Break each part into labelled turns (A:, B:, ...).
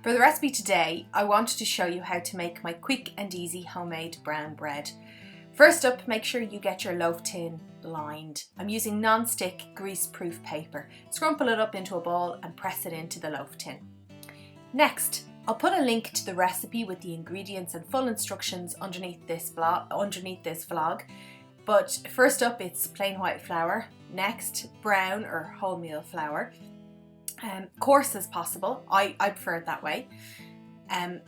A: For the recipe today, I wanted to show you how to make my quick and easy homemade brown bread. First up, make sure you get your loaf tin lined. I'm using non-stick greaseproof paper. Scrumple it up into a ball and press it into the loaf tin. Next, I'll put a link to the recipe with the ingredients and full instructions underneath this vlog. But first up, it's plain white flour. Next, brown or wholemeal flour. Coarse as possible. I prefer it that way.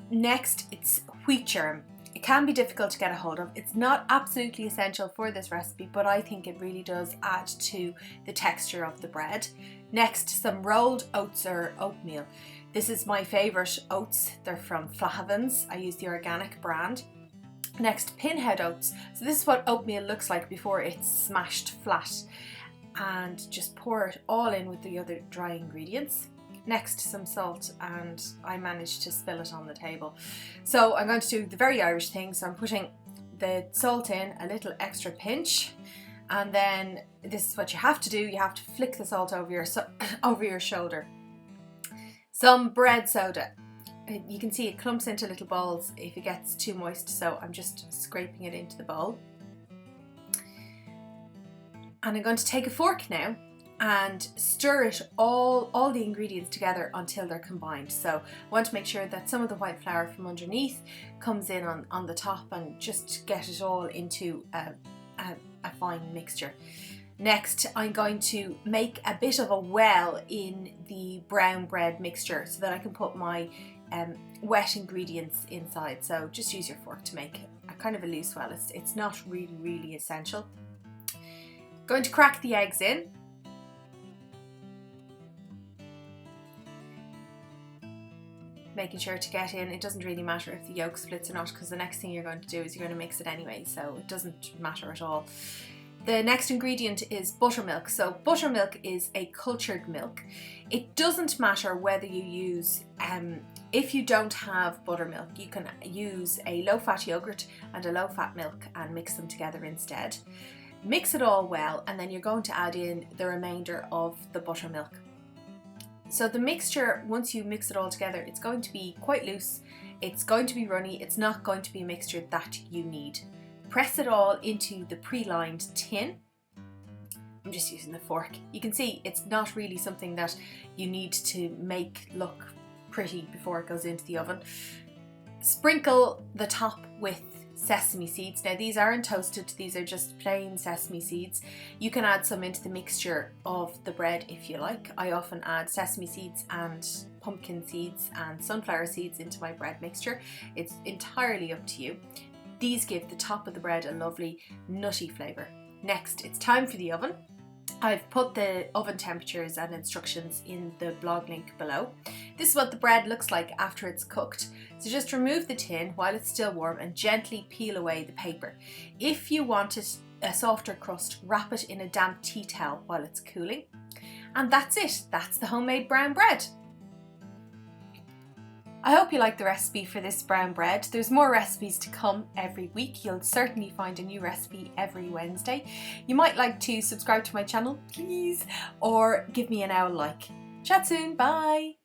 A: Next, it's wheat germ. It can be difficult to get a hold of. It's not absolutely essential for this recipe, but I think it really does add to the texture of the bread. Next, some rolled oats or oatmeal. This is my favourite oats. They're from Flahavans. I use the organic brand. Next, pinhead oats. So this is what oatmeal looks like before it's smashed flat. And just pour it all in with the other dry ingredients. Next, some salt, and I managed to spill it on the table. So I'm going to do the very Irish thing. So I'm putting the salt in, a little extra pinch, and then this is what you have to do. You have to flick the salt over your shoulder. Some bread soda. You can see it clumps into little balls if it gets too moist, so I'm just scraping it into the bowl. And I'm going to take a fork now and stir it all the ingredients together until they're combined. So I want to make sure that some of the white flour from underneath comes in on the top and just get it all into a fine mixture. Next, I'm going to make a bit of a well in the brown bread mixture so that I can put my wet ingredients inside. So just use your fork to make a kind of a loose well. It's not really essential. Going to crack the eggs in. Making sure to get in, it doesn't really matter if the yolk splits or not, because the next thing you're going to do is you're going to mix it anyway, so it doesn't matter at all. The next ingredient is buttermilk. So buttermilk is a cultured milk. It doesn't matter whether you use, if you don't have buttermilk, you can use a low-fat yogurt and a low-fat milk and mix them together instead. Mix it all well, and then you're going to add in the remainder of the buttermilk. So the mixture, once you mix it all together, it's going to be quite loose, it's going to be runny, it's not going to be a mixture that you need. Press it all into the pre-lined tin. I'm just using the fork. You can see it's not really something that you need to make look pretty before it goes into the oven. Sprinkle the top with sesame seeds. Now these aren't toasted, these are just plain sesame seeds. You can add some into the mixture of the bread if you like. I often add sesame seeds and pumpkin seeds and sunflower seeds into my bread mixture. It's entirely up to you. These give the top of the bread a lovely nutty flavour. Next, it's time for the oven. I've put the oven temperatures and instructions in the blog link below. This is what the bread looks like after it's cooked. So just remove the tin while it's still warm and gently peel away the paper. If you want it a softer crust, wrap it in a damp tea towel while it's cooling. And that's it. That's the homemade brown bread. I hope you like the recipe for this brown bread. There's more recipes to come every week. You'll certainly find a new recipe every Wednesday. You might like to subscribe to my channel, please, or give me an owl like. Chat soon, bye!